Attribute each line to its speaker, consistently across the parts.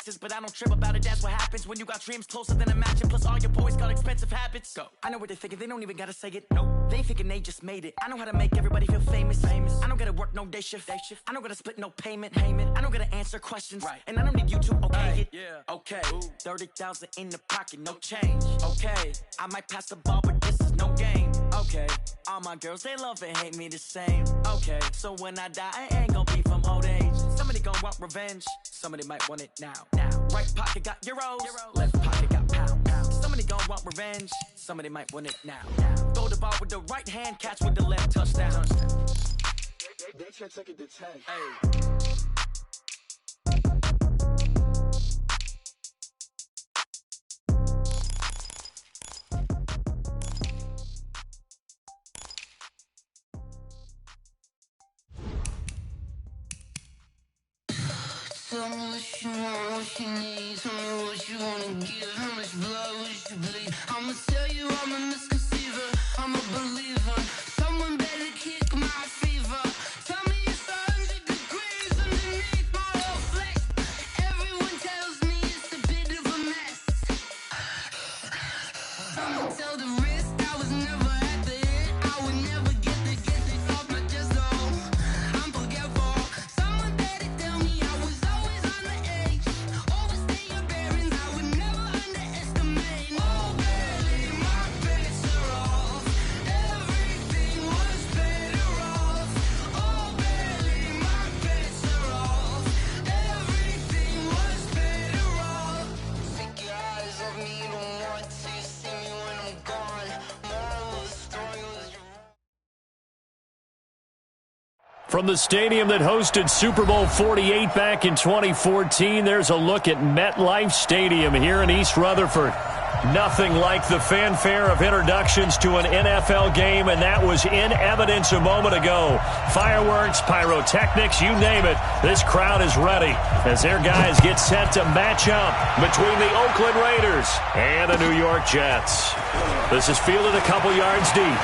Speaker 1: taxes, but I don't trip about it. That's what happens when you got dreams closer than imagine. Plus all your boys got expensive habits. Go. I know what they're thinking, they don't even gotta say it. No, they thinking they just made it. I know how to make everybody feel famous. I don't gotta work no day shift. I don't gotta split no payment. I don't gotta answer questions. Right. And I don't need you to okay it. Yeah. Okay. 30,000 in the pocket, no change. Okay. I might pass the ball, but this is no game. Okay. All my girls, they love and hate me the same. Okay. So when I die, I ain't gonna be from old age. Somebody gon' want revenge. Somebody might want it now. Right pocket got euros. Left pocket got pound. Somebody gon' want revenge. Somebody might want it now. Throw the ball with the right hand, catch with the left, touchdown. They can't take it to 10. Hey.
Speaker 2: Tell me what you want, what you need. Tell me what you wanna give. How much blood would you bleed? I'ma tell you I'm a misconceiver. I'm a believer. Someone better kick my fever. Tell me it's 100 degrees underneath my whole flesh. Everyone tells me it's a bit of a mess. I'ma tell the risk I was never at the end. I would never get this off my chest though. I'm forgetful. Someone better tell me I was always on the edge. Overstay your bearings, I would never underestimate. Oh baby, my bets are off. Everything was better off. Oh baby, my bets are off. Everything was better off. Take your eyes off me, don't want to see me when I'm gone. Moral of the story was your.
Speaker 3: From the stadium that hosted Super Bowl 48 back in 2014, there's a look at MetLife Stadium here in East Rutherford. Nothing like the fanfare of introductions to an NFL game, and that was in evidence a moment ago. Fireworks, pyrotechnics, you name it. This crowd is ready as their guys get set to match up between the Oakland Raiders and the New York Jets. This is fielded a couple yards deep.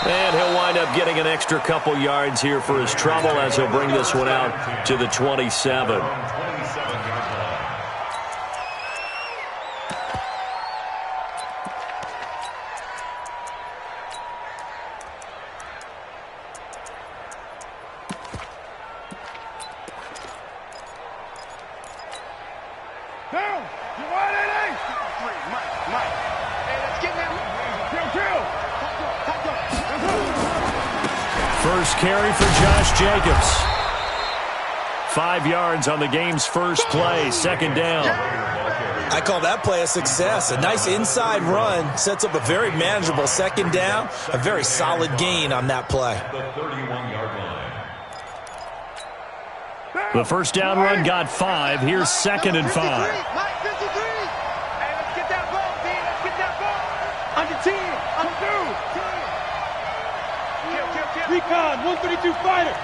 Speaker 3: And he'll wind up getting an extra couple yards here for his trouble as he'll bring this one out to the 27.
Speaker 4: Down! You want it, Mike! Hey, let's get him! Drill!
Speaker 3: First carry for Josh Jacobs. 5 yards on the game's first play, second down.
Speaker 5: I call that play a success. A nice inside run sets up a very manageable second down. A very solid gain on that play.
Speaker 3: The first down run got 5. Here's second and 5.
Speaker 4: Mike, 53! Hey, let's get that ball, D. Let's get that ball! Under 10! Come through! Kill. Recon, 132 fighter!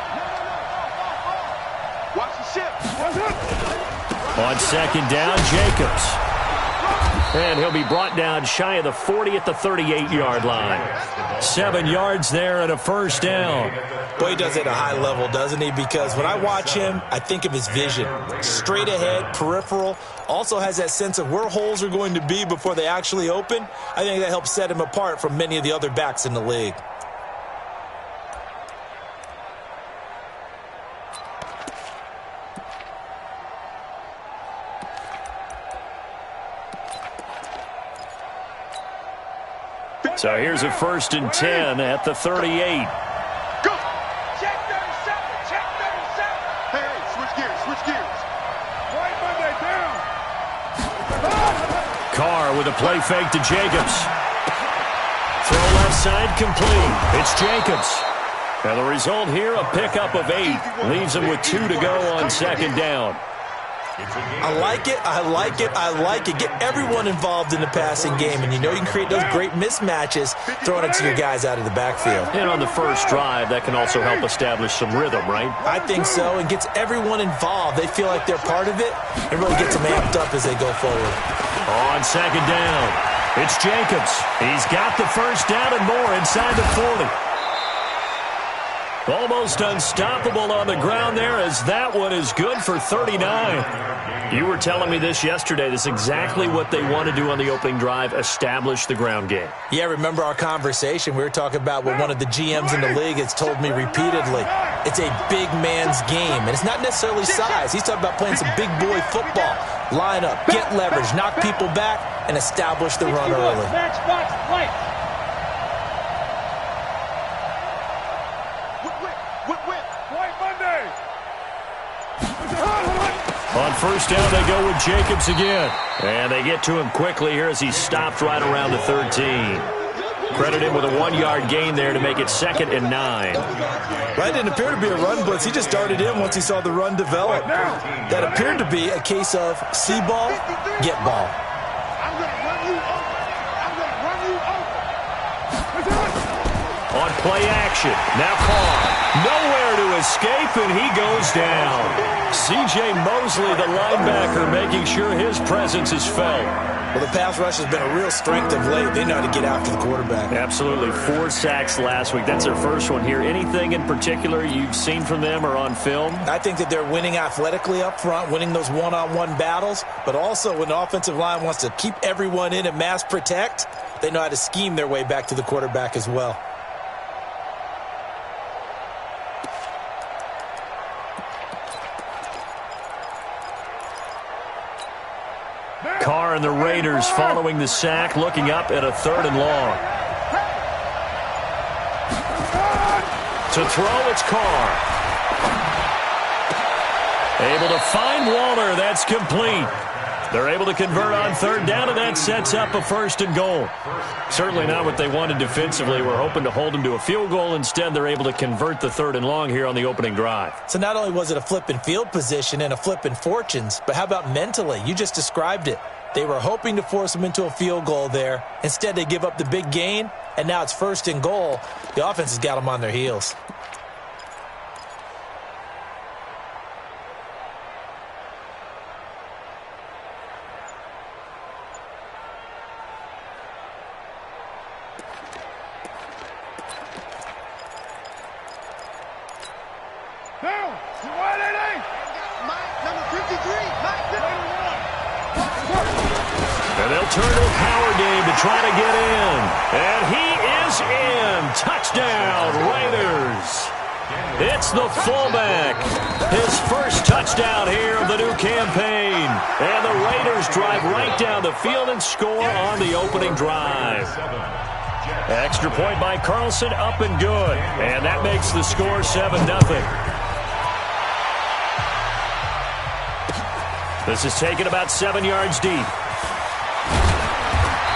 Speaker 4: Watch the ship!
Speaker 3: On second down, Jacobs. And he'll be brought down shy of the 40 at the 38-yard line. 7 yards there and a first down.
Speaker 5: Boy, he does it at a high level, doesn't he? Because when I watch him, I think of his vision. Straight ahead, peripheral. Also has that sense of where holes are going to be before they actually open. I think that helps set him apart from many of the other backs in the league.
Speaker 3: So here's a 1st and 10 at the 38.
Speaker 4: Go! Check 37! Check 37! Hey, switch gears! Right Monday, down!
Speaker 3: Carr with a play fake to Jacobs. Throw left side complete. It's Jacobs. And the result here, a pickup of 8. Leaves him with 2 to go on second down.
Speaker 5: I like it. Get everyone involved in the passing game, and you know you can create those great mismatches throwing it to your guys out of the backfield.
Speaker 3: And on the first drive, that can also help establish some rhythm, right?
Speaker 5: I think so, and gets everyone involved. They feel like they're part of it, and really gets them amped up as they go forward.
Speaker 3: On second down, it's Jacobs. He's got the first down and more inside the 40. Almost unstoppable on the ground there, as that one is good for 39. You were telling me this yesterday. This is exactly what they want to do on the opening drive, establish the ground game.
Speaker 5: Yeah, remember our conversation? We were talking about what one of the GMs in the league has told me repeatedly. It's a big man's game, and it's not necessarily size. He's talking about playing some big boy football. Line up, get leverage, knock people back, and establish the run early.
Speaker 4: Match box, right. White Monday.
Speaker 3: On first down, they go with Jacobs again. And they get to him quickly here as he stopped right around the 13. Credit him with a 1-yard gain there to make it 2nd and 9.
Speaker 5: Right, didn't appear to be a run blitz. He just started in once he saw the run develop. That appeared to be a case of see ball, get ball.
Speaker 4: I'm going to run you over. I'm going to run you over.
Speaker 3: On play action, now Carr. Nowhere to escape, and he goes down. C.J. Mosley, the linebacker, making sure his presence is felt.
Speaker 5: Well, the pass rush has been a real strength of late. They know how to get after the quarterback.
Speaker 3: Absolutely. 4 sacks last week. That's their first one here. Anything in particular you've seen from them or on film?
Speaker 5: I think that they're winning athletically up front, winning those one-on-one battles, but also when the offensive line wants to keep everyone in and mass protect, they know how to scheme their way back to the quarterback as well.
Speaker 3: Carr and the Raiders following the sack, looking up at a 3rd and long. To throw, it's Carr. Able to find Waller. That's complete. They're able to convert on 3rd down, and that sets up a 1st and goal. Certainly not what they wanted defensively. We're hoping to hold them to a field goal. Instead, they're able to convert the 3rd and long here on the opening drive.
Speaker 5: So not only was it a flipping field position and a flipping fortunes, but how about mentally? You just described it. They were hoping to force them into a field goal there. Instead, they give up the big gain, and now it's 1st and goal. The offense has got them on their heels.
Speaker 4: Down. Wide 88. Mike, number 53. Mike, 51.
Speaker 3: And they'll turn to a power game to try to get in. And he is in. Touchdown, Raiders. It's the fullback. His first touchdown here of the new campaign. And the Raiders drive right down the field and score on the opening drive. Extra point by Carlson, up and good. And that makes the score 7-0. This is taken about 7 yards deep.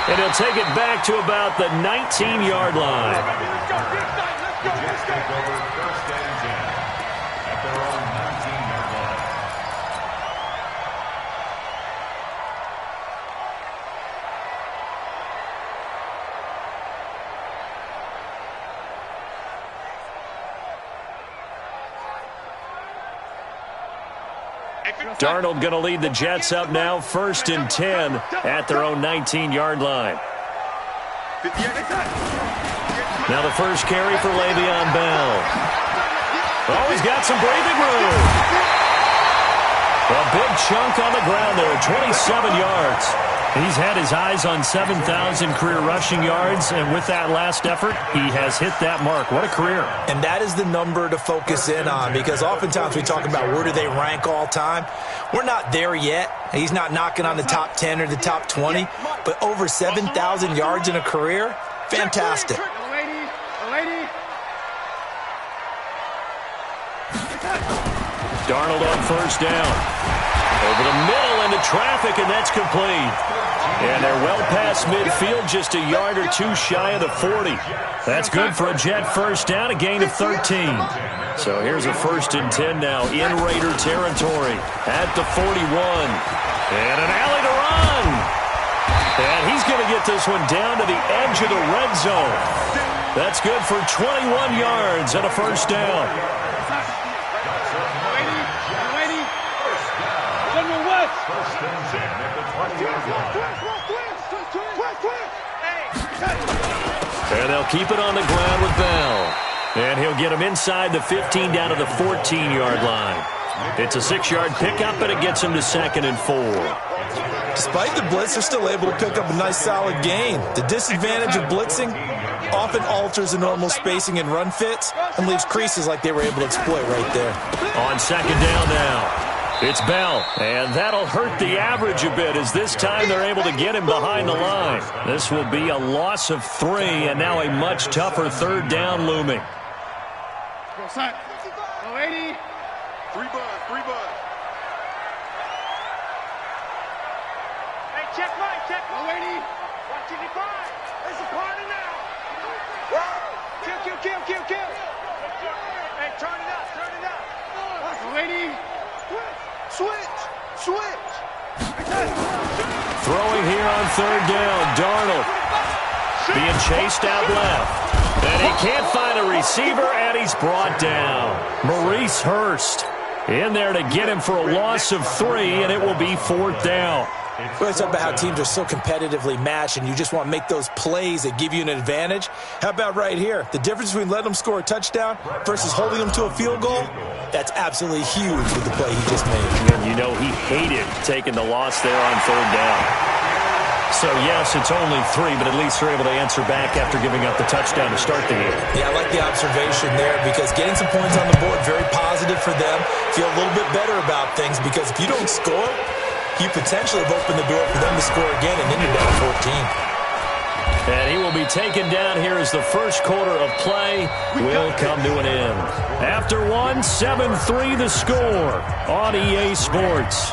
Speaker 3: And he'll take it back to about the 19-yard line.
Speaker 4: Let's go. First and 10 at their own 19-yard line.
Speaker 3: Darnold going to lead the Jets up now, 1st and 10 at their own 19-yard line. Now the first carry for Le'Veon Bell. Oh, he's got some breathing room. A big chunk on the ground there, 27 yards. He's had his eyes on 7,000 career rushing yards, and with that last effort, he has hit that mark. What a career.
Speaker 5: And that is the number to focus in on, because oftentimes we talk about where do they rank all time. We're not there yet. He's not knocking on the top 10 or the top 20, but over 7,000 yards in a career, fantastic.
Speaker 3: Darnold on first down. Over the middle into traffic, and that's complete. And they're well past midfield, just a yard or two shy of the 40. That's good for a Jet first down, a gain of 13. So here's a 1st and 10 now in Raider territory at the 41. And an alley to run. And he's going to get this one down to the edge of the red zone. That's good for 21 yards and a 1st down. And they'll keep it on the ground with Bell. And he'll get him inside the 15 down to the 14-yard line. It's a 6-yard pickup, and it gets him to 2nd and 4.
Speaker 5: Despite the blitz, they're still able to pick up a nice solid gain. The disadvantage of blitzing often alters the normal spacing and run fits and leaves creases like they were able to exploit right there.
Speaker 3: On 2nd down now. It's Bell, and that'll hurt the average a bit as this time they're able to get him behind the line. This will be a loss of 3, and now a much tougher 3rd down looming.
Speaker 4: Go, son. Go, 80. 3 bud, 3 bud. Hey, check right, check. Go, 80. Watch it, 5. It's a party now. Kill. Hey, turn it up. Go, 80. Switch.
Speaker 3: Throwing here on 3rd down. Darnold being chased out left. And he can't find a receiver, and he's brought down. Maurice Hurst in there to get him for a loss of 3, and it will be 4th down.
Speaker 5: We always talk about how teams are so competitively matched, and you just want to make those plays that give you an advantage. How about right here? The difference between letting them score a touchdown versus holding them to a field goal, that's absolutely huge with the play he just made.
Speaker 3: And you know he hated taking the loss there on 3rd down. So, yes, it's only 3, but at least they're able to answer back after giving up the touchdown to start the game.
Speaker 5: Yeah, I like the observation there because getting some points on the board, very positive for them. Feel a little bit better about things because if you don't score, you potentially have opened the door for them to score again, and then you're down 14.
Speaker 3: And he will be taken down here as the first quarter of play will come to an end. After 1, 7-3 the score on EA Sports.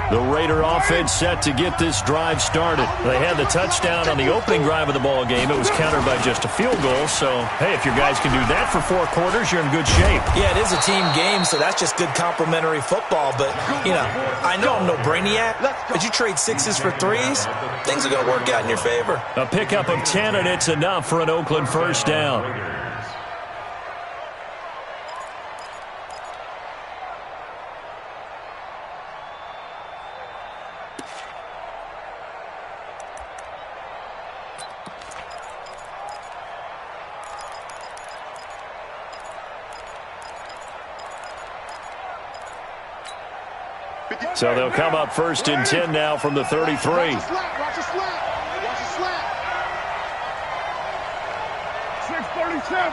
Speaker 3: The Raider offense set to get this drive started. They had the touchdown on the opening drive of the ball game. It was countered by just a field goal. So, hey, if your guys can do that for 4 quarters, you're in good shape.
Speaker 5: Yeah, it is a team game, so that's just good complimentary football. But, you know, I know I'm no brainiac, but you trade 6s for 3s, things are going to work out in your favor.
Speaker 3: A pickup of 10, and it's enough for an Oakland first down. So they'll come up 1st and 10 now from the 33.
Speaker 4: Watch a slap. 6:37.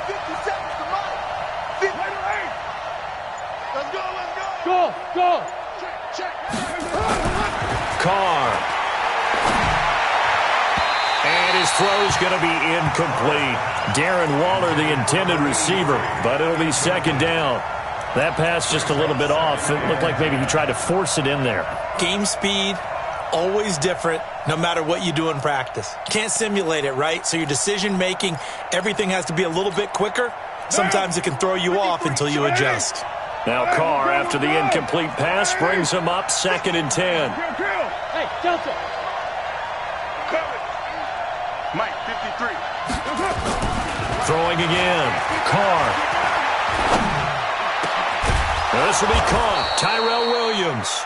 Speaker 4: 50 seconds to Mike. 58. Let's go. Go. Check.
Speaker 3: Carr. And his throw's going to be incomplete. Darren Waller, the intended receiver, but it'll be 2nd down. That pass just a little bit off. It looked like maybe he tried to force it in there.
Speaker 5: Game speed, always different, no matter what you do in practice. Can't simulate it, right? So your decision-making, everything has to be a little bit quicker. Sometimes it can throw you off until you adjust.
Speaker 3: Now Carr, after the incomplete pass, brings him up 2nd and 10.
Speaker 4: Hey, Delta. Cover. Mike, 53.
Speaker 3: Throwing again. Carr. This will be caught. Tyrell Williams.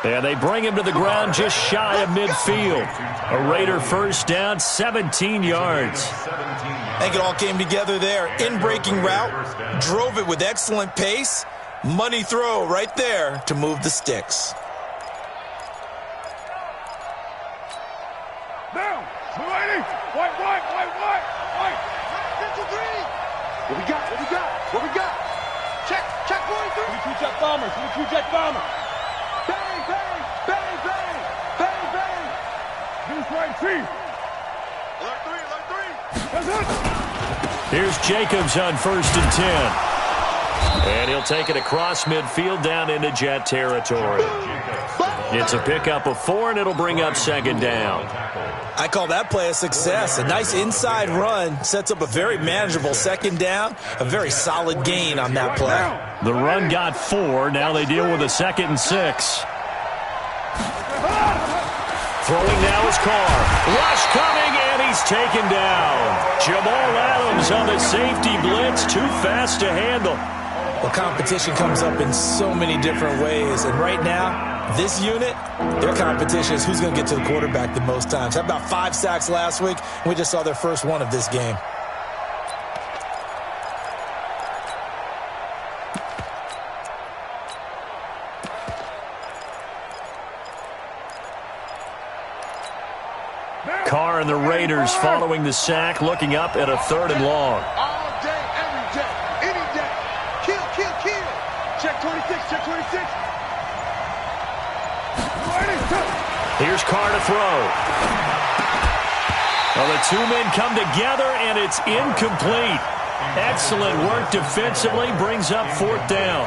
Speaker 3: And they bring him to the ground just shy of midfield. A Raider first down, 17 yards.
Speaker 5: I think it all came together there. In-breaking route, drove it with excellent pace. Money throw right there to move the sticks.
Speaker 4: Down. White. What we got? Check 43. 22 jet bomber. Bang. Deuce right feet. Alert 3.
Speaker 3: Here's Jacobs on 1st and 10. And he'll take it across midfield down into Jet territory. It's a pickup of 4, and it'll bring up 2nd down.
Speaker 5: I call that play a success. A nice inside run sets up a very manageable 2nd down. A very solid gain on that play.
Speaker 3: The run got 4. Now they deal with a 2nd and 6. Throwing now is Carr. Rush coming, and he's taken down. Jamal Adams on the safety blitz. Too fast to handle.
Speaker 5: Well, competition comes up in so many different ways. And right now, this unit, their competition is who's going to get to the quarterback the most times. Had about 5 sacks last week. We just saw their first one of this game.
Speaker 3: Carr and the Raiders following the sack, looking up at a 3rd and long.
Speaker 4: All day, every day, any day. Kill, kill, kill. Check 26, check 26.
Speaker 3: Here's Carr to throw. Well, the 2 men come together, and it's incomplete. Excellent work defensively, brings up 4th down.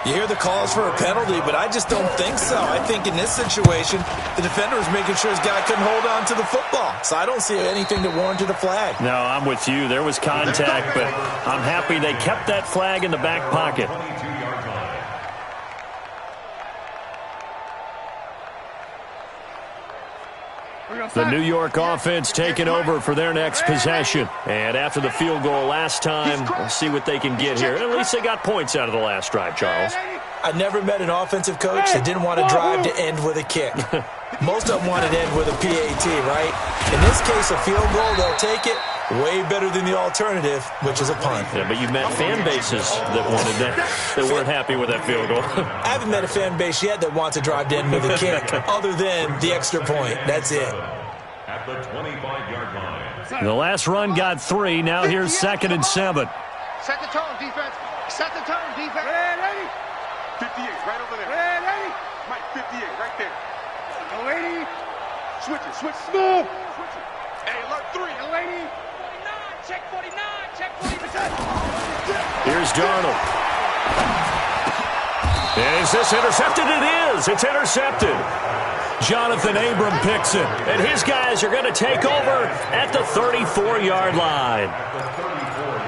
Speaker 5: You hear the calls for a penalty, but I just don't think so. I think in this situation, the defender was making sure his guy couldn't hold on to the football. So I don't see anything that warranted a flag.
Speaker 3: No, I'm with you. There was contact, but I'm happy they kept that flag in the back pocket. The New York offense taking over for their next possession. And after the field goal last time, we'll see what they can get here. At least they got points out of the last drive, Charles.
Speaker 5: I never met an offensive coach that didn't want to drive to end with a kick. Most of them wanted to end with a PAT, right? In this case, a field goal, they'll take it. Way better than the alternative, which is a punt.
Speaker 3: Yeah, but you met fan bases that wanted that weren't happy with that field goal.
Speaker 5: I haven't met a fan base yet that wants to drive to end with a kick, other than the extra point. That's it.
Speaker 6: At the 25-yard line.
Speaker 3: The last run got 3. Now here's 2nd and 7.
Speaker 4: Set the tone, defense. Set the tone, defense. Ready? 58, right over there. Ready? Mike, 58, right there. Lady. Switch it, switch it. Move. Switch it. Hey, alert 3, lady. 49, check 49, check 49.
Speaker 3: Here's Darnold. Is this intercepted? It is. It's intercepted. Jonathan Abram picks it, and his guys are going to take over at the 34-yard line.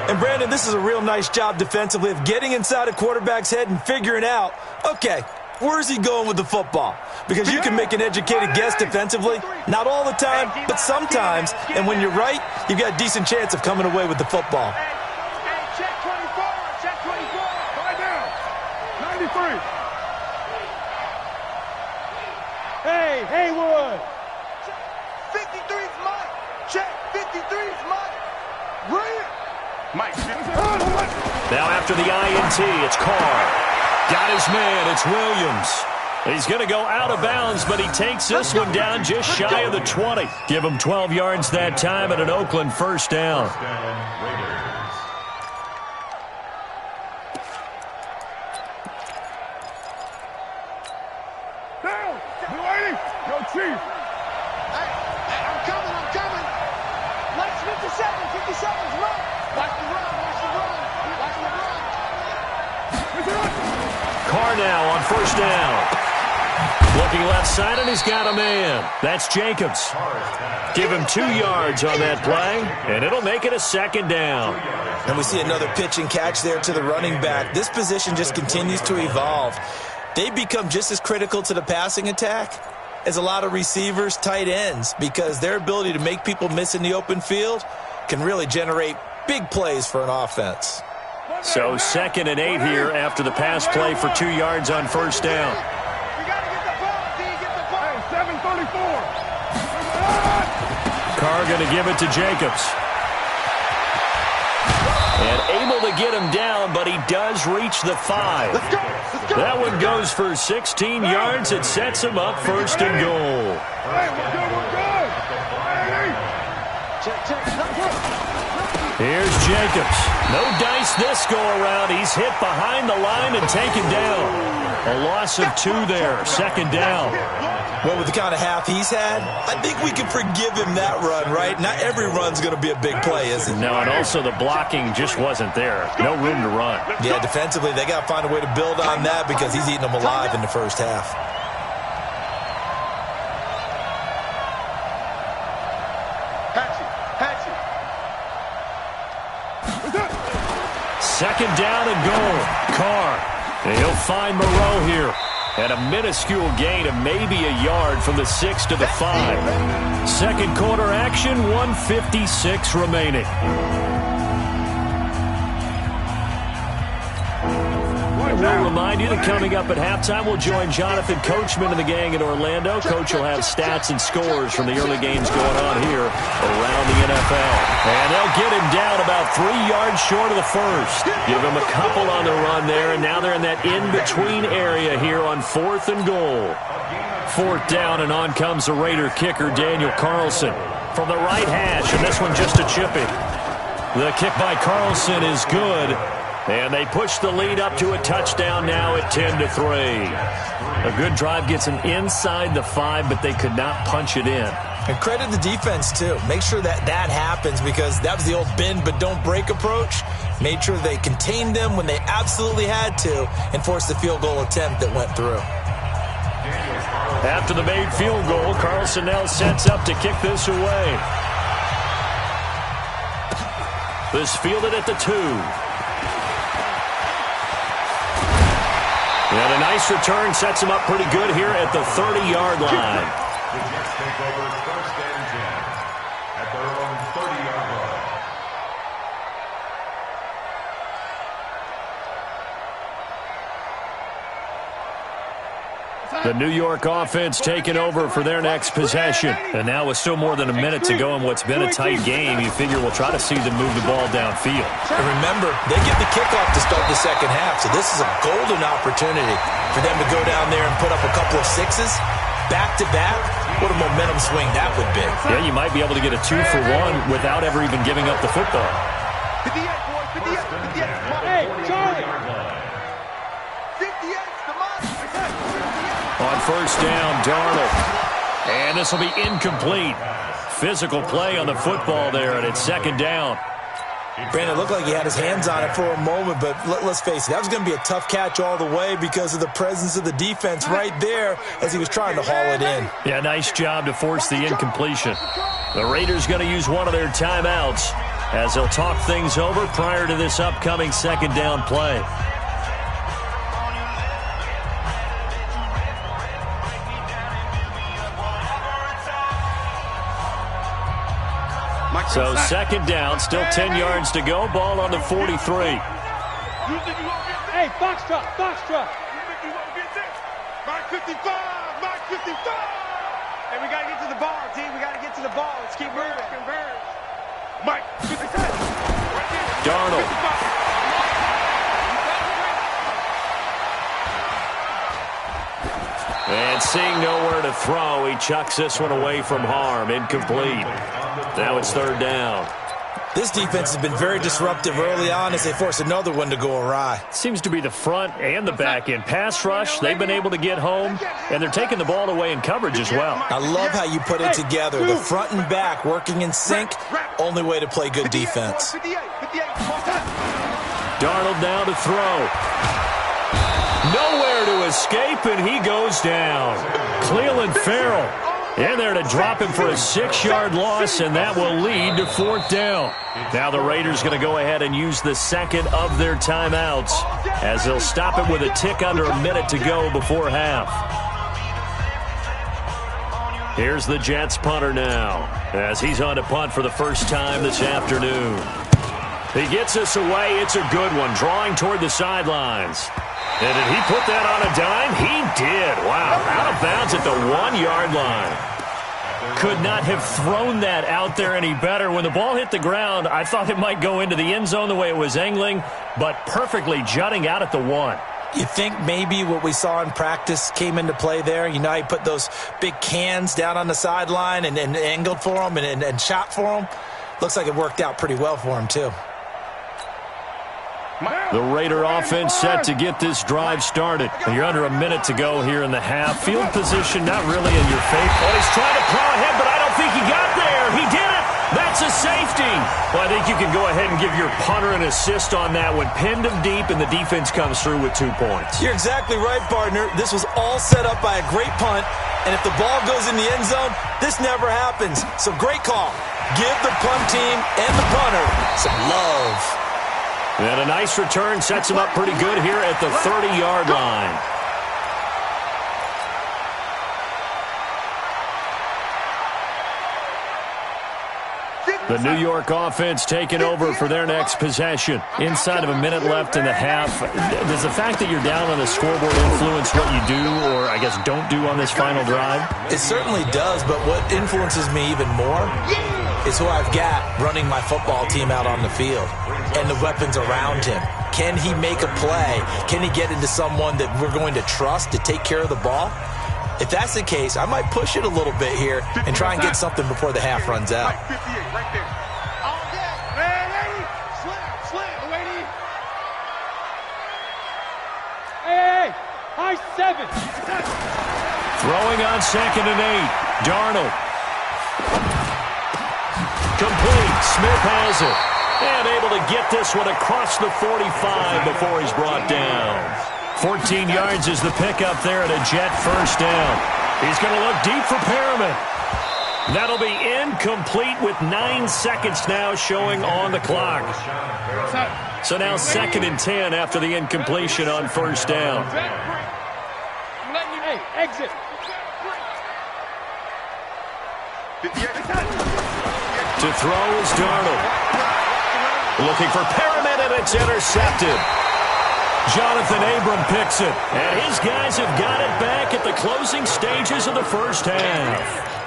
Speaker 5: And, Brandon, this is a real nice job defensively of getting inside a quarterback's head and figuring out, okay, where's he going with the football? Because you can make an educated guess defensively, not all the time, but sometimes. And when you're right, you've got a decent chance of coming away with the football.
Speaker 4: Hey, check 24, check 24. Right down. 93. Hey, Haywood. 53's Mike. Check. 53's Mike. Brilliant. Mike.
Speaker 3: Now after the INT, it's Carr. Got his man. It's Williams. He's going to go out of bounds, but he takes this one down just shy of the 20. Give him 12 yards that time at an Oakland 1st down.
Speaker 4: Chief. Hey, I'm coming. Let's 57's run. Watch the run.
Speaker 3: Carr now on 1st down. Looking left side, and he's got a man. That's Jacobs. Give him 2 yards on that play, and it'll make it a 2nd down.
Speaker 5: And we see another pitch and catch there to the running back. This position just continues to evolve. They become just as critical to the passing attack as a lot of receivers, tight ends, because their ability to make people miss in the open field can really generate big plays for an offense.
Speaker 3: So 2nd and 8 here after the pass play for 2 yards on 1st down.
Speaker 4: You got to get the ball, D. Get the ball. Hey, 734.
Speaker 3: Carr going to give it to Jacobs. And able to get him down, but he does reach the 5.
Speaker 4: Let's go.
Speaker 3: That one goes for 16 yards. It sets him up 1st and goal.
Speaker 4: Hey, we're good. Check.
Speaker 3: Here's Jacobs. No dice this go-around. He's hit behind the line and taken down. A loss of 2 there. 2nd down.
Speaker 5: Well, with the kind of half he's had, I think we can forgive him that run, right? Not every run's going to be a big play, is it?
Speaker 3: No, and also the blocking just wasn't there. No room to run.
Speaker 5: Yeah, defensively, they got to find a way to build on that because he's eating them alive in the 1st half.
Speaker 4: Patchy.
Speaker 3: 2nd down and goal. Carr. And he'll find Moreau here. At a minuscule gain of maybe a yard from the 6 to the 5. 2nd quarter action, 1:56 remaining. will remind you that coming up at halftime, we'll join Jonathan Coachman and the gang in Orlando. Coach will have stats and scores from the early games going on here around the NFL. And they'll get him down about 3 yards short of the first. Give him a couple on the run there, and now they're in that in-between area here on 4th and goal. 4th down, and on comes the Raider kicker, Daniel Carlson, from the right hash, and this one just a chipping. The kick by Carlson is good, and they push the lead up to a touchdown now at 10-3. A good drive gets them inside the 5, but they could not punch it in.
Speaker 5: And credit the defense, too. Make sure that happens, because that was the old bend but don't break approach. Made sure they contained them when they absolutely had to and forced the field goal attempt that went through.
Speaker 3: After the made field goal, Carlson now sets up to kick this away. This fielded at the 2. And a nice return sets him up pretty good here at the 30-yard line.
Speaker 6: The Jets take over 1st and 10 at their own 30-yard line.
Speaker 3: The New York offense taking over for their next possession. And now with still more than a minute to go in what's been a tight game, you figure we'll try to see them move the ball downfield.
Speaker 5: And remember, they get the kickoff to start the second half, so this is a golden opportunity for them to go down there and put up a couple of sixes back-to-back. What a momentum swing that would be.
Speaker 3: Yeah, you might be able to get a 2-for-1 without ever even giving up the football.
Speaker 4: 58, boys, 58, 58. Hey, Charlie. 58, come on.
Speaker 3: On 1st down, Darnold. And this will be incomplete. Physical play on the football there, and it's 2nd down.
Speaker 5: Brandon, it looked like he had his hands on it for a moment, but let's face it, that was going to be a tough catch all the way because of the presence of the defense right there as he was trying to haul it in.
Speaker 3: Yeah, nice job to force the incompletion. The Raiders going to use one of their timeouts as they'll talk things over prior to this upcoming 2nd down play. So 2nd down, still 10 yards to go. Ball on the 43.
Speaker 4: Hey, box truck, box truck. Mark 55, Mark 55. Hey, we got to get to the ball, team. We got to get to the ball. Let's keep moving. Mike, 57.
Speaker 3: Darnold. And seeing nowhere to throw, he chucks this one away from harm. Incomplete. Now it's 3rd down.
Speaker 5: This defense has been very disruptive early on as they force another one to go awry.
Speaker 3: Seems to be the front and the back end. Pass rush, they've been able to get home, and they're taking the ball away in coverage as well.
Speaker 5: I love how you put it together. The front and back working in sync. Only way to play good defense.
Speaker 3: Darnold now to throw. Nowhere to escape, and he goes down. Cleveland Farrell in there to drop him for a 6-yard loss, and that will lead to 4th down. Now the Raiders going to go ahead and use the 2nd of their timeouts as they'll stop it with a tick under a minute to go before half. Here's the Jets punter now as he's on to punt for the first time this afternoon. He gets us away. It's a good one, drawing toward the sidelines. And did he put that on a dime? He did. Wow, out of bounds at the 1-yard line. Could not have thrown that out there any better. When the ball hit the ground, I thought it might go into the end zone the way it was angling, but perfectly jutting out at the 1.
Speaker 5: You think maybe what we saw in practice came into play there? You know, he put those big cans down on the sideline and angled for him and shot for him. Looks like it worked out pretty well for him, too.
Speaker 3: The Raider offense set to get this drive started. And you're under a minute to go here in the half. Field position not really in your favor. Oh, he's trying to plow ahead, but I don't think he got there. He did it. That's a safety. Well, I think you can go ahead and give your punter an assist on that one. Pinned him deep, and the defense comes through with 2 points.
Speaker 5: You're exactly right, partner. This was all set up by a great punt, and if the ball goes in the end zone, this never happens. So great call. Give the punt team and the punter some love.
Speaker 3: And a nice return sets him up pretty good here at the 30-yard line. The New York offense taking over for their next possession. Inside of a minute left in the half, does the fact that you're down on the scoreboard influence what you do, or I guess don't do on this final drive?
Speaker 5: It certainly does, but what influences me even more is who I've got running my football team out on the field and the weapons around him. Can he make a play? Can he get into someone that we're going to trust to take care of the ball? If that's the case, I might push it a little bit here and try and get something before the half runs out.
Speaker 4: 58, right there. All day. Ready? Slam, lady. Hey, high 7.
Speaker 3: Throwing on 2nd and 8. Darnold. Complete. Smith has it. And able to get this one across the 45 before he's brought down. 14 yards is the pickup there at a Jet first down. He's going to look deep for Perriman. That'll be incomplete with 9 seconds now showing on the clock. So now 2nd and 10 after the incompletion on first down.
Speaker 4: Hey, exit.
Speaker 3: To throw is Darnold. Looking for Perriman, and it's intercepted. Jonathan Abram picks it, and his guys have got it back at the closing stages of the first half.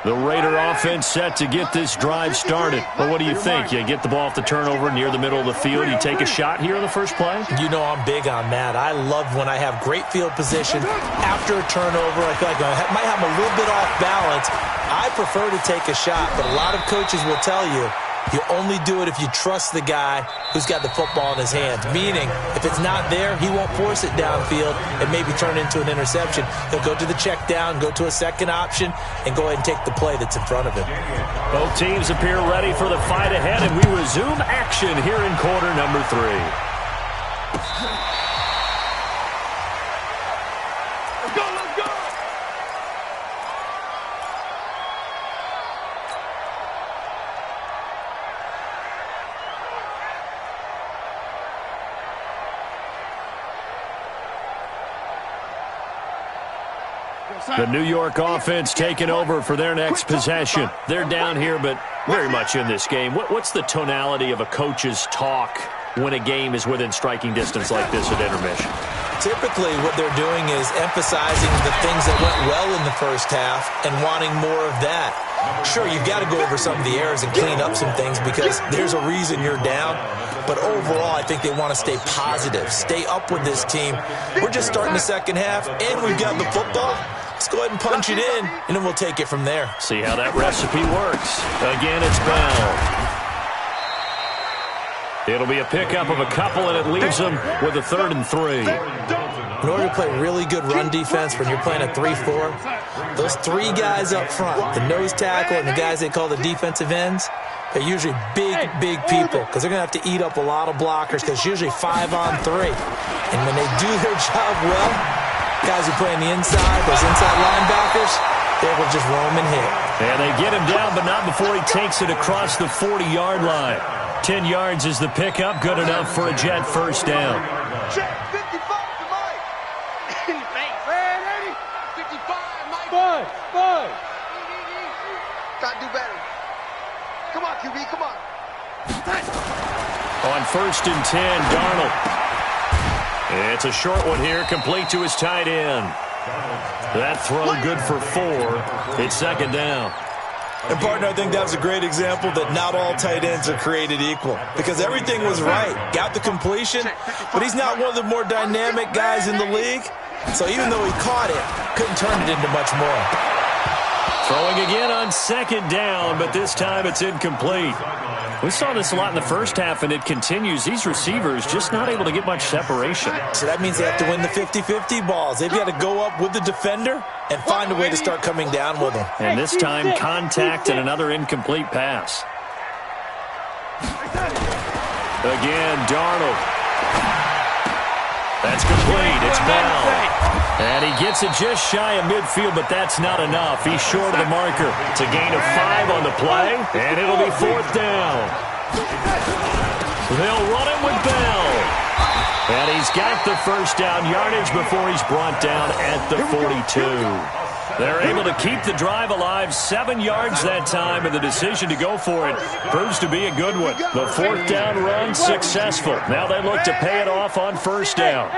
Speaker 3: The Raider offense set to get this drive started. But what do you think? You get the ball off the turnover near the middle of the field. You take a shot here in the first play?
Speaker 5: You know I'm big on that. I love when I have great field position. After a turnover, I feel like I might have a little bit off balance. I prefer to take a shot, but a lot of coaches will tell you you only do it if you trust the guy who's got the football in his hands. Meaning, if it's not there, he won't force it downfield and maybe turn it into an interception. He'll go to the check down, go to a second option, and go ahead and take the play that's in front of him.
Speaker 3: Both teams appear ready for the fight ahead, and we resume action here in quarter number 3.
Speaker 4: Let's go, let's go.
Speaker 3: The New York offense taking over for their next possession. They're down here, but very much in this game. What's the tonality of a coach's talk when a game is within striking distance like this at intermission?
Speaker 5: Typically, what they're doing is emphasizing the things that went well in the first half and wanting more of that. Sure, you've got to go over some of the errors and clean up some things because there's a reason you're down. But overall, I think they want to stay positive, stay up with this team. We're just starting the second half, and we've got the football. Let's go ahead and punch it in, and then we'll take it from there.
Speaker 3: See how that recipe works. Again, it's Bell. It'll be a pickup of a couple, and it leaves them with a 3rd and 3.
Speaker 5: In order to play really good run defense when you're playing a 3-4, those 3 guys up front, the nose tackle and the guys they call the defensive ends, they're usually big people because they're going to have to eat up a lot of blockers because it's usually 5 on 3. And when they do their job well, guys who play on the inside, those inside linebackers, they will just roam and hit.
Speaker 3: And they get him down, but not before he takes it across the 40-yard line. 10 yards is the pickup, good enough for a Jet first down.
Speaker 4: Check 55 to Mike. In the face. Ready? 55, Mike. Five. Got to do better. Come on, QB, come on.
Speaker 3: On 1st and 10, Darnold. It's a short one here, complete to his tight end. That throw good for 4. It's 2nd down.
Speaker 5: And, partner, I think that was a great example that not all tight ends are created equal because everything was right. Got the completion, but he's not one of the more dynamic guys in the league. So even though he caught it, couldn't turn it into much more.
Speaker 3: Throwing again on 2nd down, but this time it's incomplete. We saw this a lot in the first half, and it continues. These receivers just not able to get much separation.
Speaker 5: So that means they have to win the 50-50 balls. They've got to go up with the defender and find a way to start coming down with them.
Speaker 3: And this time, contact and another incomplete pass. Again, Darnold. That's complete. It's Bell. And he gets it just shy of midfield, but that's not enough. He's short of the marker. It's a gain of 5 on the play, and it'll be 4th down. They'll run it with And he's got the first down yardage before he's brought down at the 42. They're able to keep the drive alive, 7 yards that time, and the decision to go for it proves to be a good one. The 4th down run successful. Now they look to pay it off on 1st down.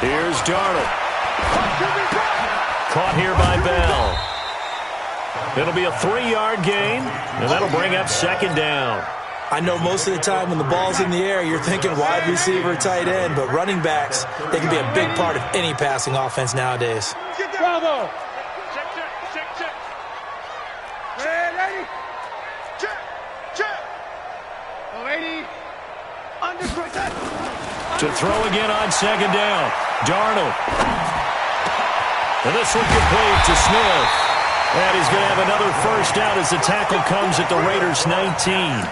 Speaker 3: Here's Darnold. Caught here by Bell. It'll be a 3-yard gain, and that'll bring up 2nd down.
Speaker 5: I know most of the time when the ball's in the air, you're thinking wide receiver, tight end, but running backs, they can be a big part of any passing offense nowadays.
Speaker 4: Bravo! Check, check, check, check. Ready? Check, check. 80. Under protect.
Speaker 3: To throw again on 2nd down. Darnold. And this one complete to Smith. And he's going to have another 1st down as the tackle comes at the Raiders' 19.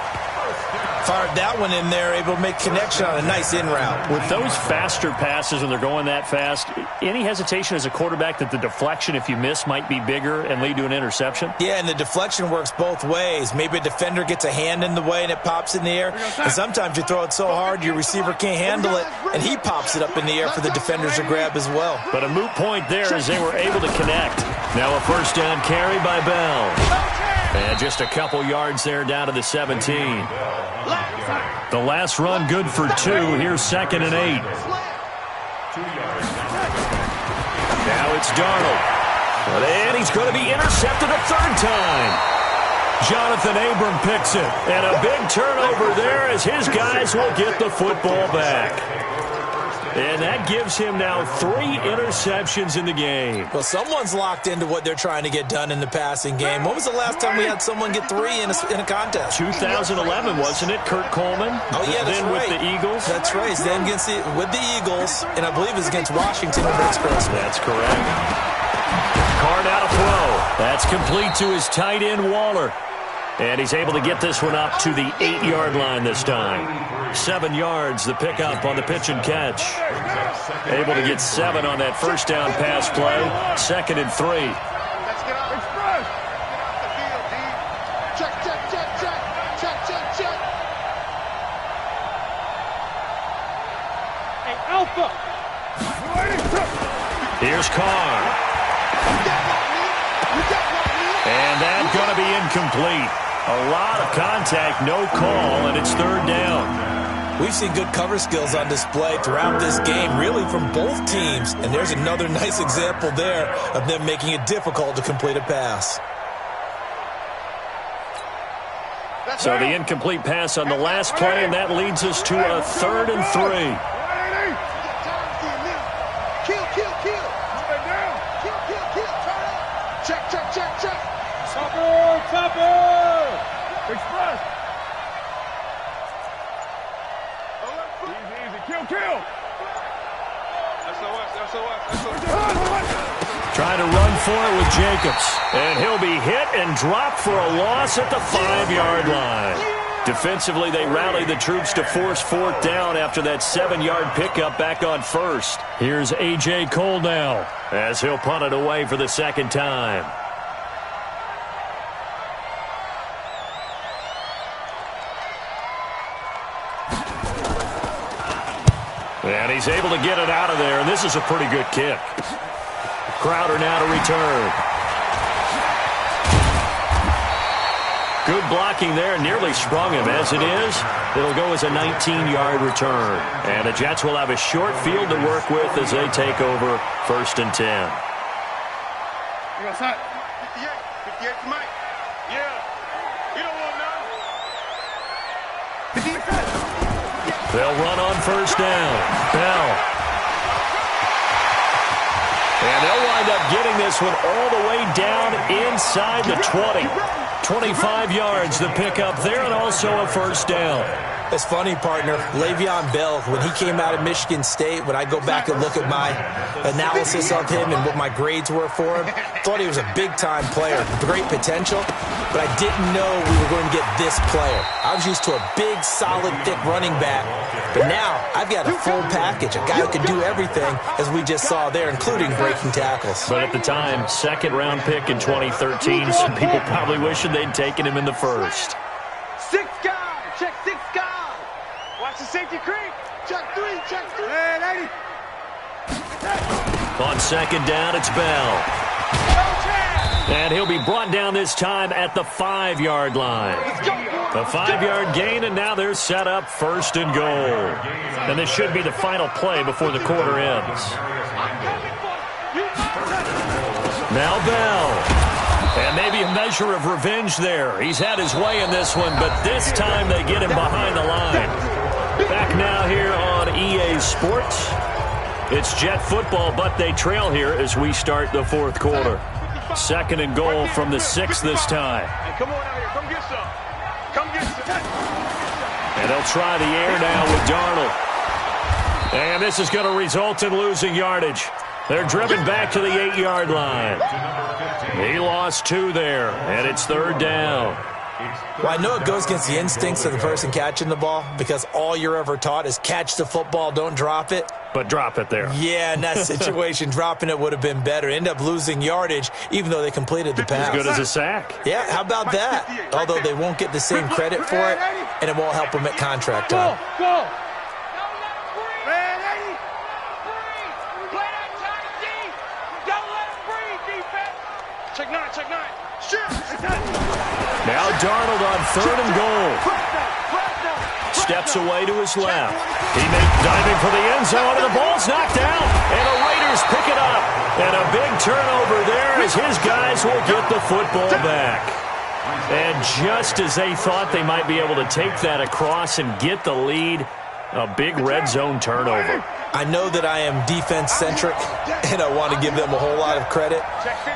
Speaker 5: Fired that one in there, able to make connection on a nice in route.
Speaker 3: With those faster passes when they're going that fast, any hesitation as a quarterback that the deflection, if you miss, might be bigger and lead to an interception?
Speaker 5: Yeah, and the deflection works both ways. Maybe a defender gets a hand in the way and it pops in the air. And sometimes you throw it so hard your receiver can't handle it, and he pops it up in the air for the defenders to grab as well.
Speaker 3: But a moot point there as they were able to connect. Now a 1st down carry by Bell. And just a couple yards there down to the 17. The last run good for 2. Here's 2nd and 8. Now it's Darnold. And he's going to be intercepted a 3rd time. Jonathan Abram picks it. And a big turnover there as his guys will get the football back. And that gives him now 3 interceptions in the game.
Speaker 5: Well, someone's locked into what they're trying to get done in the passing game. When was the last time we had someone get 3 in a contest?
Speaker 3: 2011, wasn't it? Kurt Coleman?
Speaker 5: Oh, yeah, that's
Speaker 3: then
Speaker 5: right.
Speaker 3: With the Eagles?
Speaker 5: That's right. Then with the Eagles, and I believe it was against Washington or Vince Grossman.
Speaker 3: That's correct. Card out of throw. That's complete to his tight end, Waller. And he's able to get this one up to the 8-yard line this time. 7 yards, the pickup on the pitch and catch. Able to get 7 on that 1st down pass play. 2nd and 3.
Speaker 4: Let's get out. Express. Check, check, check, check. Check, check, check. Hey, Alpha.
Speaker 3: Here's Carr. And that's going to be incomplete. A lot of contact, no call, and it's 3rd down.
Speaker 5: We've seen good cover skills on display throughout this game, really from both teams. And there's another nice example there of them making it difficult to complete a pass.
Speaker 3: So the incomplete pass on the last play, and that leads us to a 3rd and 3.
Speaker 4: Kill, kill, kill. Kill, kill, kill. Turn up. Check, check, check, check. Topper, topper. Express. Easy, easy. Kill, kill. SOS.
Speaker 3: Trying to run for it with Jacobs. And he'll be hit and dropped for a loss at the 5-yard line. Defensively, they rally the troops to force 4th down after that 7-yard pickup back on 1st. Here's A.J. Cole now as he'll punt it away for the 2nd time. And he's able to get it out of there, and this is a pretty good kick. Crowder now to return. Good blocking there, nearly sprung him. As it is, it'll go as a 19-yard return. And the Jets will have a short field to work with as they take over 1st and 10.
Speaker 4: You outside? 58 to Mike. Yeah. You don't want none.
Speaker 3: They'll run on 1st down. Bell. And they'll wind up getting this one all the way down inside the 20. 25 yards, the pickup there, and also a 1st down.
Speaker 5: It's funny, partner. Le'Veon Bell, when he came out of Michigan State, when I go back and look at my analysis of him and what my grades were for him, thought he was a big-time player, great potential, but I didn't know we were going to get this player. I was used to a big, solid, thick running back, but now I've got a full package, a guy who can do everything, as we just saw there, including breaking tackles.
Speaker 3: But at the time, 2nd-round pick in 2013, some people probably wishing they'd taken him in the 1st.
Speaker 4: Six guy. Check six guy. Watch the safety creep. Check three. Check three. Hey, lady.
Speaker 3: On second down, it's Bell. And he'll be brought down this time at the 5-yard line. A 5-yard gain, and now they're set up first and goal. And this should be the final play before the quarter ends. Now Bell. And maybe a measure of revenge there. He's had his way in this one, but this time they get him behind the line. Back now here on EA Sports. It's Jet football, but they trail here as we start the fourth quarter. Second and goal from the 6 this time.
Speaker 4: Hey, come on out here. Come get some. Come get some.
Speaker 3: And they'll try the air now with Darnold. And this is going to result in losing yardage. They're driven back to the 8-yard line. He lost 2 there, and it's third down.
Speaker 5: Well, I know it goes against the instincts of the person catching the ball because all you're ever taught is catch the football, don't drop it.
Speaker 3: But drop it there.
Speaker 5: Yeah, in that situation, dropping it would have been better. End up losing yardage, even though they completed the pass.
Speaker 3: As good as a sack.
Speaker 5: Yeah, how about that? Although they won't get the same credit for it, and it won't help them at contract time.
Speaker 4: Go. Check nine.
Speaker 3: Now Darnold on third and goal. Steps away to his left. He makes diving for the end zone, and the ball's knocked out. And the Raiders pick it up. And a big turnover there as his guys will get the football back. And just as they thought they might be able to take that across and get the lead, a big red zone turnover.
Speaker 5: I know that I am defense-centric, and I want to give them a whole lot of credit,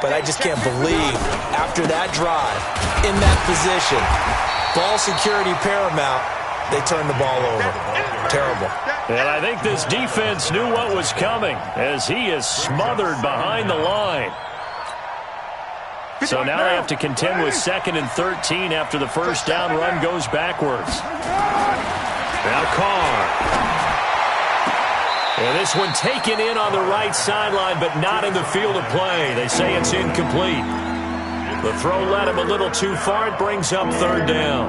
Speaker 5: but I just can't believe after that drive, in that position, ball security paramount, they turned the ball over. Terrible.
Speaker 3: And I think this defense knew what was coming as he is smothered behind the line. So now they have to contend with 2nd and 13 after the first down run goes backwards. Now Carr. And this one taken in on the right sideline, but not in the field of play. They say it's incomplete. The throw led him a little too far. It brings up third down.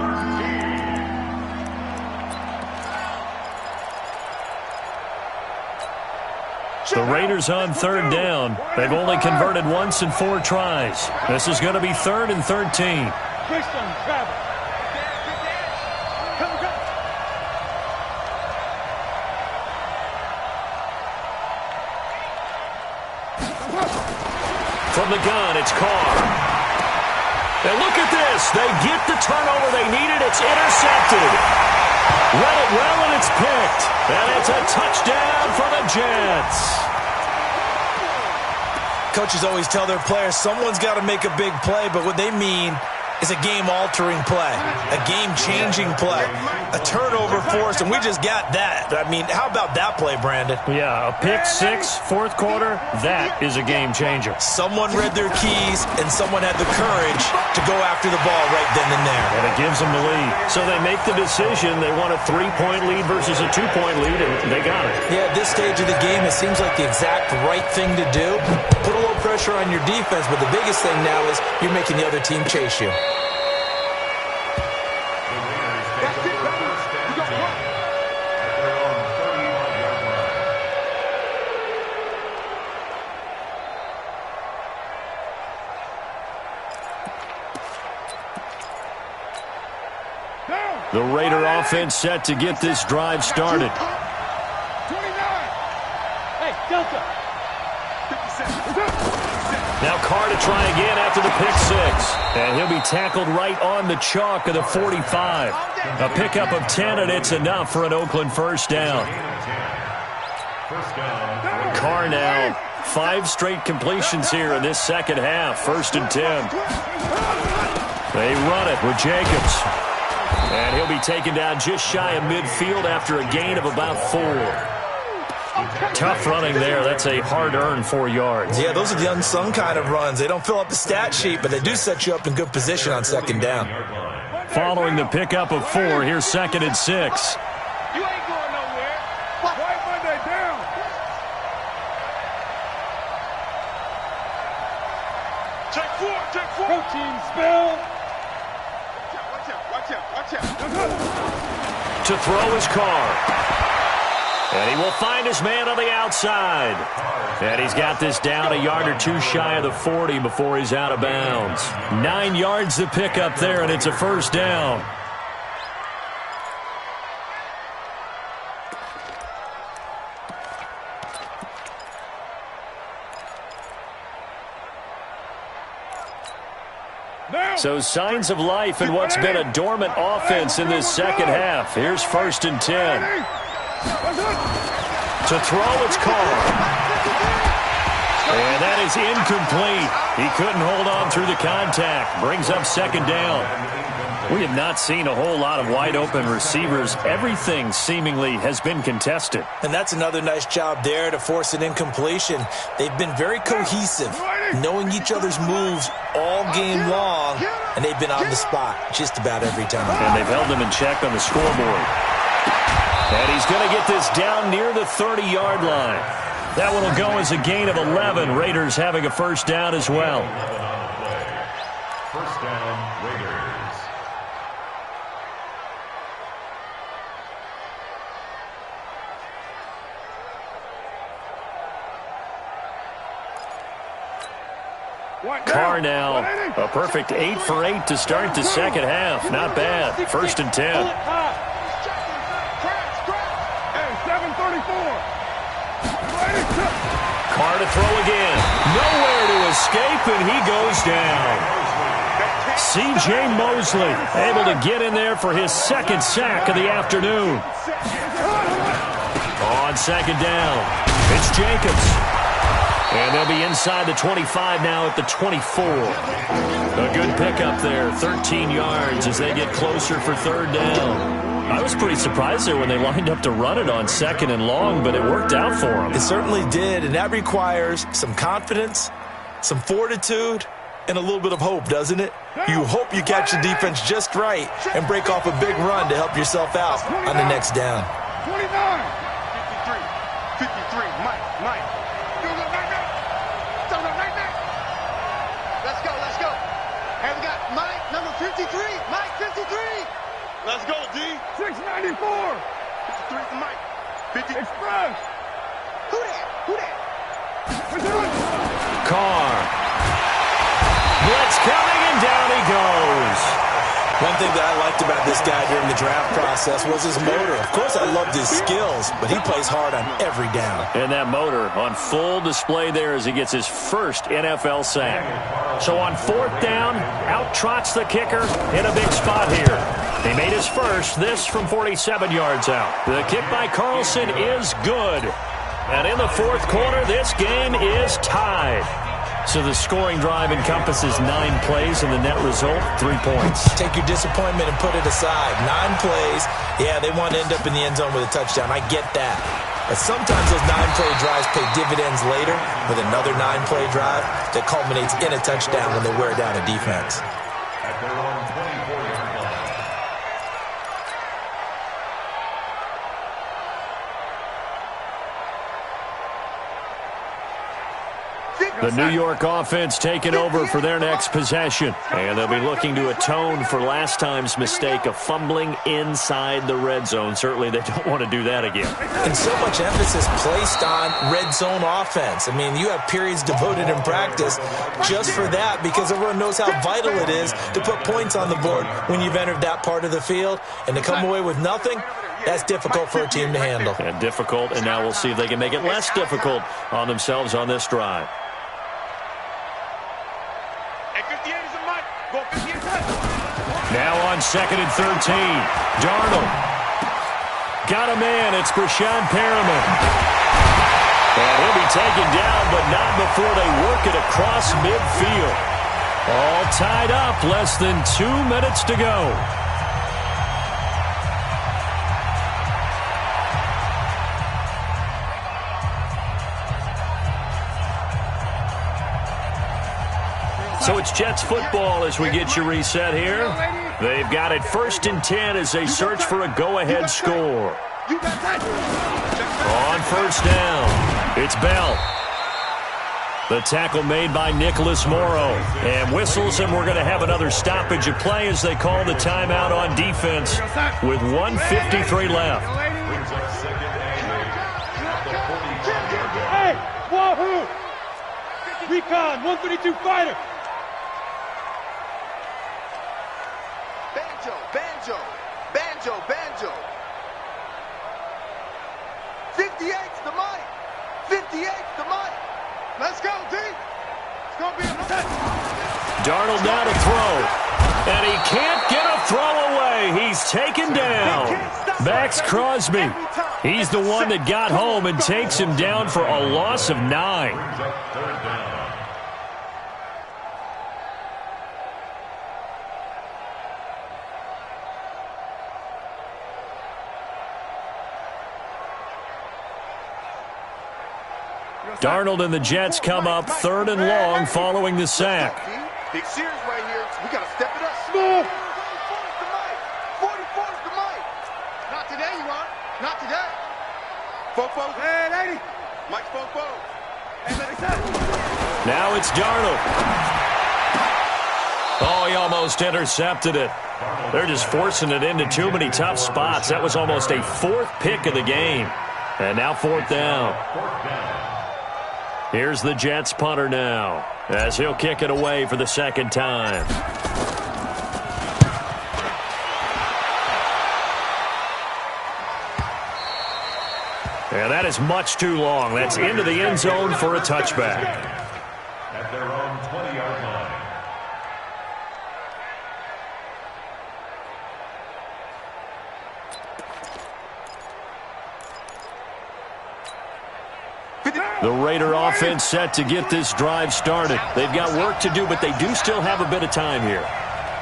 Speaker 3: The Raiders on third down. They've only converted once in 4 tries. This is going to be 3rd and 13. From the gun, it's Carr. And look at this. They get the turnover they needed. It's intercepted. Read it well, and it's picked. And it's a touchdown for the Jets.
Speaker 5: Coaches always tell their players someone's got to make a big play, but what they mean is a game-altering play, a game-changing play, a turnover force, and we just got that. I mean, how about that play, Brandon?
Speaker 3: Yeah, a pick 6, fourth quarter, that is a game-changer.
Speaker 5: Someone read their keys, and someone had the courage to go after the ball right then and there.
Speaker 3: And it gives them the lead. So they make the decision. They want a 3-point lead versus a 2-point lead, and they got it.
Speaker 5: Yeah, at this stage of the game, it seems like the exact right thing to do. Put a little pressure on your defense, but the biggest thing now is you're making the other team chase you.
Speaker 3: The Raider offense set to get this drive started.
Speaker 4: 29. Hey, Delta.
Speaker 3: Now Carr to try again after the pick 6. And he'll be tackled right on the chalk of the 45. A pickup of 10, and it's enough for an Oakland first down. Carr now, 5 straight completions here in this second half. 1st and 10. They run it with Jacobs. And he'll be taken down just shy of midfield after a gain of about 4. Tough running there. That's a hard-earned 4 yards.
Speaker 5: Yeah, those are the unsung kind of runs. They don't fill up the stat sheet, but they do set you up in good position on second down.
Speaker 3: Following the pickup of 4, here's 2nd and 6.
Speaker 4: You ain't going nowhere. Right Monday down. Check 4. Protein spill. Watch
Speaker 3: To throw his car. And he will find his man on the outside. And he's got this down a yard or two shy of the 40 before he's out of bounds. 9 yards to pick up there, and it's a first down. So signs of life in what's been a dormant offense in this second half. Here's 1st and 10. To throw, it's Carr. And that is incomplete. He couldn't hold on through the contact. Brings up 2nd down. We have not seen a whole lot of wide-open receivers. Everything seemingly has been contested.
Speaker 5: And that's another nice job there to force an incompletion. They've been very cohesive, knowing each other's moves all game long, and they've been on the spot just about every time.
Speaker 3: And they've held them in check on the scoreboard. And he's going to get this down near the 30-yard line. That one will go as a gain of 11. Raiders having a first down as well.
Speaker 6: First down, Raiders.
Speaker 3: Carr now, a perfect 8 for 8 to start the second half. Not bad. 1st and 10. Carr to throw again. Nowhere to escape, and he goes down. C.J. Mosley able to get in there for his 2nd sack of the afternoon. On 2nd down, it's Jacobs. And they'll be inside the 25 now at the 24. A good pickup there, 13 yards as they get closer for 3rd down. I was pretty surprised there when they lined up to run it on 2nd and long, but it worked out for them.
Speaker 5: It certainly did, and that requires some confidence, some fortitude, and a little bit of hope, doesn't it? You hope you catch the defense just right and break off a big run to help yourself out on the next down.
Speaker 4: 29. 53, Mike. Let's go. And we got Mike, number 53. Mike, 53. Let's go, D. 694. 53 for Mike. 50. Express. Who that?
Speaker 3: Carr. Blitz coming, and down he goes.
Speaker 5: One thing that I liked about this guy during the draft process was his motor. Of course, I loved his skills, but he plays hard on every down.
Speaker 3: And that motor on full display there as he gets his first NFL sack. So on 4th down, out trots the kicker in a big spot here. He made his first, this from 47 yards out. The kick by Carlson is good. And in the 4th quarter, this game is tied. So the scoring drive encompasses 9 plays, and the net result, 3 points.
Speaker 5: Take your disappointment and put it aside. 9 plays, yeah, they want to end up in the end zone with a touchdown. I get that. But sometimes those 9-play drives pay dividends later with another 9-play drive that culminates in a touchdown when they wear down a defense.
Speaker 6: At their own 24-yard line.
Speaker 3: The New York offense taking over for their next possession. And they'll be looking to atone for last time's mistake of fumbling inside the red zone. Certainly they don't want to do that again.
Speaker 5: And so much emphasis placed on red zone offense. I mean, you have periods devoted in practice just for that because everyone knows how vital it is to put points on the board when you've entered that part of the field. And to come away with nothing, that's difficult for a team to handle.
Speaker 3: And difficult, and now we'll see if they can make it less difficult on themselves on this drive. Now on 2nd and 13. Darnold. Got a man. It's Brashad Perriman. And he'll be taken down, but not before they work it across midfield. All tied up. Less than 2 minutes to go. So it's Jets football as we get you reset here. They've got it 1st and 10 as they search for a go-ahead score. On 1st down, it's Bell. The tackle made by Nicholas Morrow. And whistles, and we're going to have another stoppage of play as they call the timeout on defense with 1:53 left.
Speaker 4: Hey, Wahoo! Recon, 132 fighter.
Speaker 7: Banjo, banjo, banjo, banjo. 58's the mic. 58's the mic.
Speaker 4: Let's go, D. It's going to be a
Speaker 3: Darnold now to throw. And he can't get a throw away. He's taken down. Max Crosby. He's the one that got home and takes him down for a loss of 9. Darnold and the Jets come up 3rd and long following the sack.
Speaker 7: Big series right here. We got to step it up.
Speaker 4: Smooth.
Speaker 7: 44's the mic. 44's the mic.
Speaker 4: Not today, you are. Not today.
Speaker 7: Fofo.
Speaker 4: Hey, lady.
Speaker 7: Mike Fofo.
Speaker 4: Hey, let me say.
Speaker 3: Now it's Darnold. Oh, he almost intercepted it. They're just forcing it into too many tough spots. That was almost a 4th pick of the game. And now 4th down. Here's the Jets punter now, as he'll kick it away for the 2nd time. And that is much too long. That's into the end zone for a touchback.
Speaker 6: At their own 20-yard line.
Speaker 3: The Raider offense set to get this drive started. They've got work to do, but they do still have a bit of time here.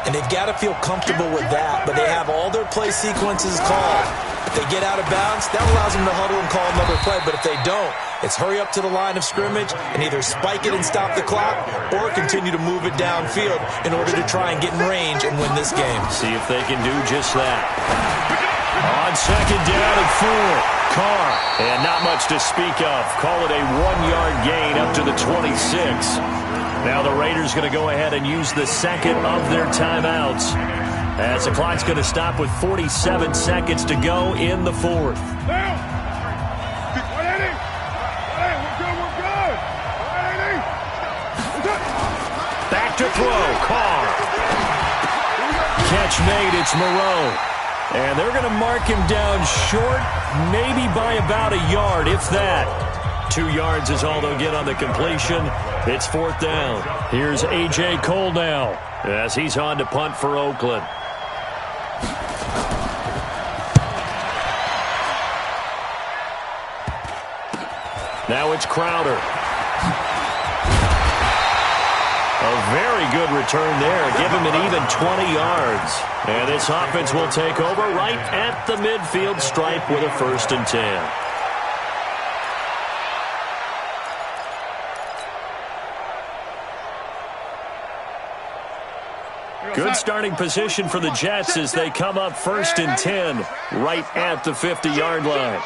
Speaker 5: And they've got to feel comfortable with that, but they have all their play sequences called. If they get out of bounds, that allows them to huddle and call another play, but if they don't, it's hurry up to the line of scrimmage and either spike it and stop the clock or continue to move it downfield in order to try and get in range and win this game.
Speaker 3: See if they can do just that. On 2nd down and 4. Carr, and not much to speak of. Call it a 1-yard gain up to the 26. Now the Raiders going to go ahead and use the 2nd of their timeouts, as the clock's going to stop with 47 seconds to go in the 4th. Back to throw. Carr. Catch made. It's Moreau. And they're going to mark him down short, maybe by about a yard, if that. 2 yards is all they'll get on the completion. It's 4th down. Here's A.J. Cole now, as he's on to punt for Oakland. Now it's Crowder. A very good return there. Give him an even 20 yards. And this offense will take over right at the midfield stripe with a 1st and 10. Good starting position for the Jets as they come up 1st and 10 right at the 50-yard line.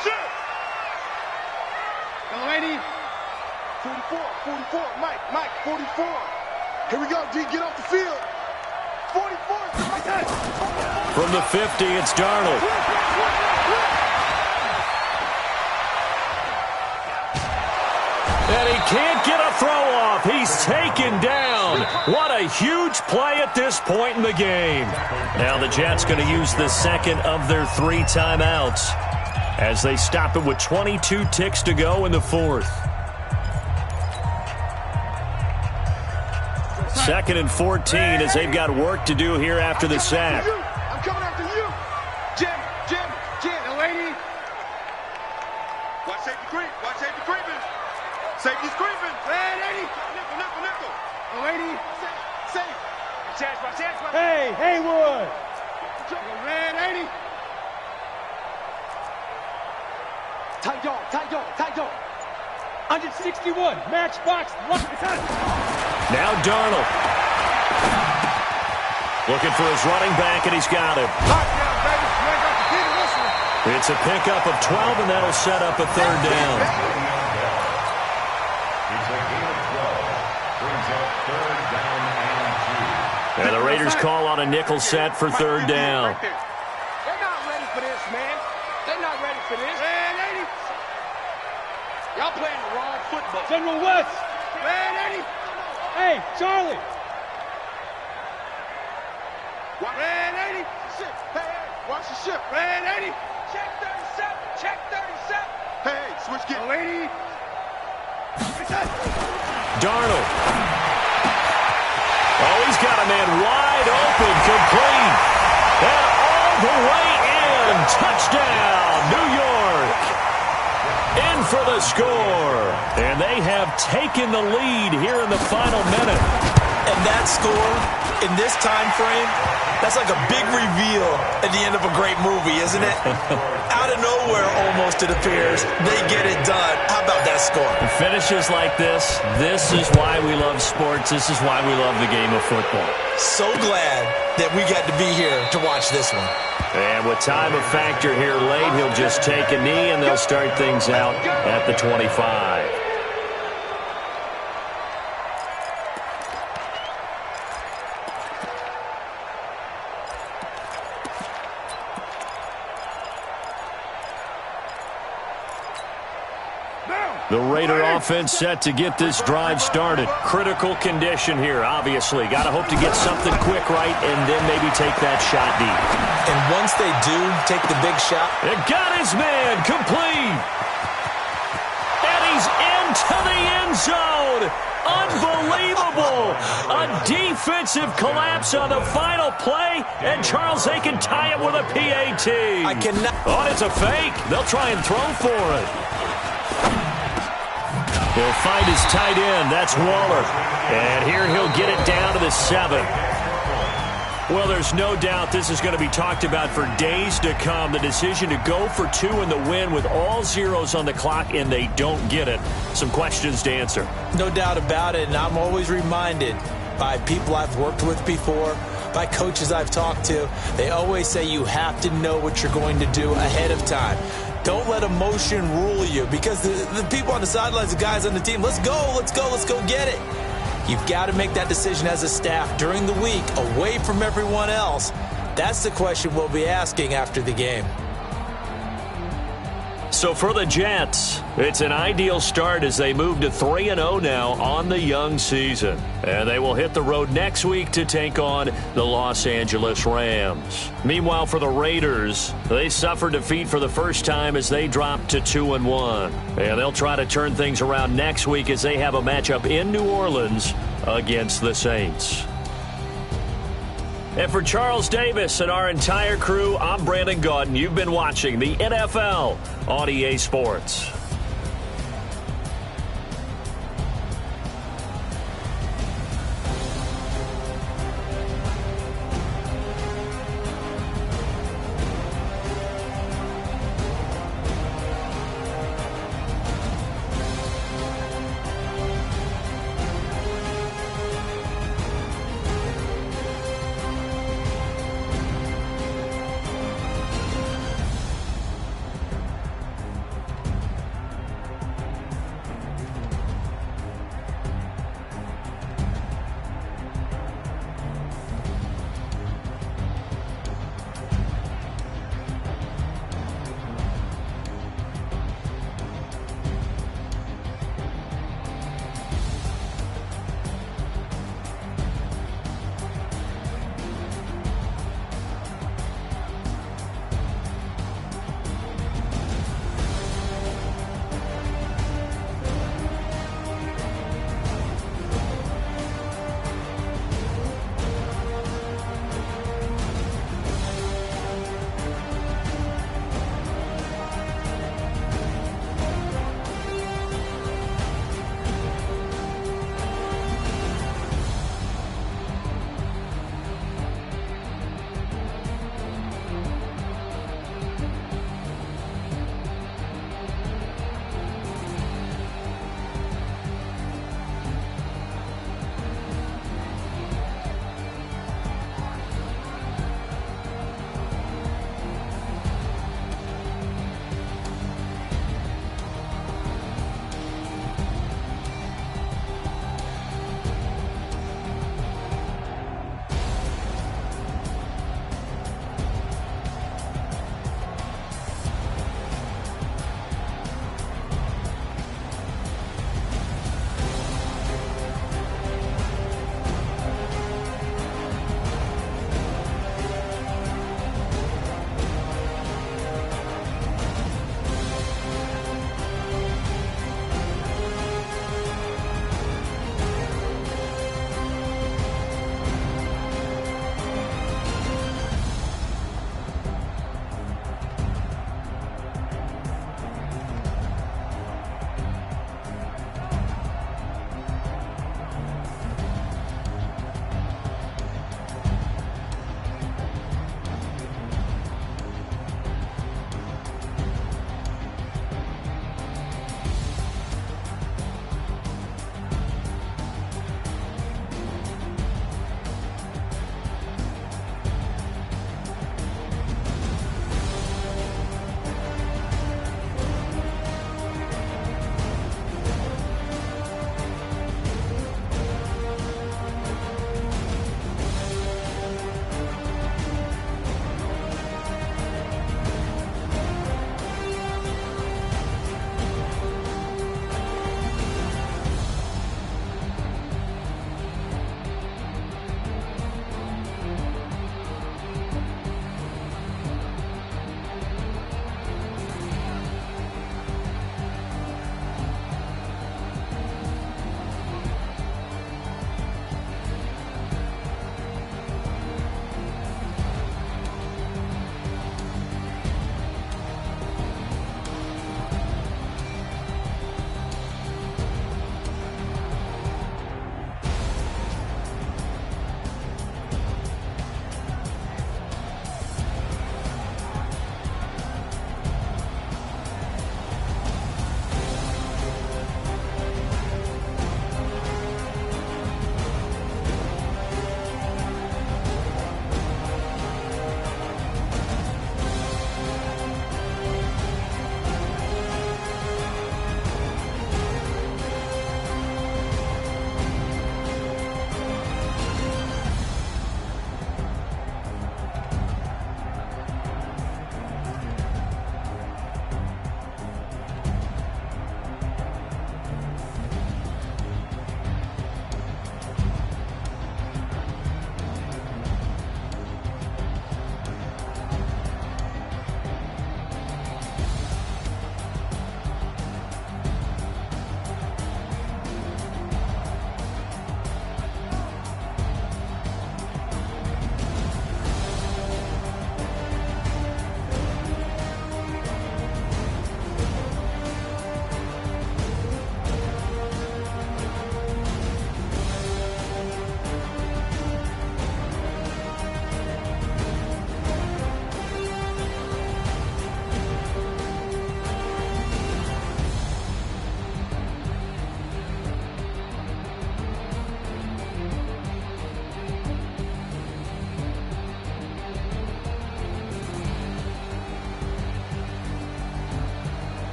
Speaker 7: 44, Mike, 44. Here we go, D, get off the field. 44.
Speaker 3: From the 50, it's Darnold. And he can't get a throw off. He's taken down. What a huge play at this point in the game. Now the Jets going to use the 2nd of their 3 timeouts as they stop it with 22 ticks to go in the 4th. 2nd and 14 as they've got work to do here after the sack.
Speaker 7: I'm coming after you. Jim, Delaney. Watch safety creep. Safety's creeping. Delaney. Nickel. Delaney. Safe. Chance.
Speaker 4: Hey, Haywood.
Speaker 7: Delaney.
Speaker 4: Tight dog. 161. Matchbox.
Speaker 3: Now Darnold. Looking for his running back, and he's got him. It's a pickup of 12, and that'll set up a 3rd down.
Speaker 6: It's a gain of 12.
Speaker 3: And the Raiders call on a nickel set for third down.
Speaker 4: They're not ready for this, man. They're not ready for this. Red 80. Y'all playing the wrong football. General West. Red 80. Hey, Charlie. Red 80. Shit. Hey, watch the ship. Red 80. Check 37. Check 37. Hey, switch gear. 80.
Speaker 3: Darnold. Oh, he's got a man wide open, complete. And all the way in. Touchdown, New York. In for the score. And they have taken the lead here in the final minute.
Speaker 5: And that score, in this time frame, that's like a big reveal at the end of a great movie, isn't it? Out of nowhere, almost, it appears, they get it done. How about that score?
Speaker 3: Finishes like this is why we love sports. This is why we love the game of football.
Speaker 5: So glad that we got to be here to watch this one.
Speaker 3: And with time of factor here late, he'll just take a knee, and they'll start things out at the 25. The Raider offense set to get this drive started. Critical condition here, obviously. Got to hope to get something quick right and then maybe take that shot deep.
Speaker 5: And once they do take the big shot.
Speaker 3: It got his man, complete. And he's into the end zone. Unbelievable. A defensive collapse on the final play, and Charles, they can tie it with a PAT.
Speaker 5: I cannot.
Speaker 3: Oh, it's a fake. They'll try and throw for it. He'll find his tight end. That's Waller. And here he'll get it down to the 7. Well, there's no doubt this is going to be talked about for days to come. The decision to go for 2 in the win with all zeros on the clock, and they don't get it. Some questions to answer.
Speaker 5: No doubt about it, and I'm always reminded by people I've worked with before, by coaches I've talked to, they always say you have to know what you're going to do ahead of time. Don't let emotion rule you, because the people on the sidelines, the guys on the team, let's go get it. You've got to make that decision as a staff during the week, away from everyone else. That's the question we'll be asking after the game.
Speaker 3: So for the Jets, it's an ideal start as they move to 3-0 now on the young season. And they will hit the road next week to take on the Los Angeles Rams. Meanwhile, for the Raiders, they suffered defeat for the first time as they dropped to 2-1. And they'll try to turn things around next week as they have a matchup in New Orleans against the Saints. And for Charles Davis and our entire crew, I'm Brandon Gaudin. You've been watching the NFL on EA Sports.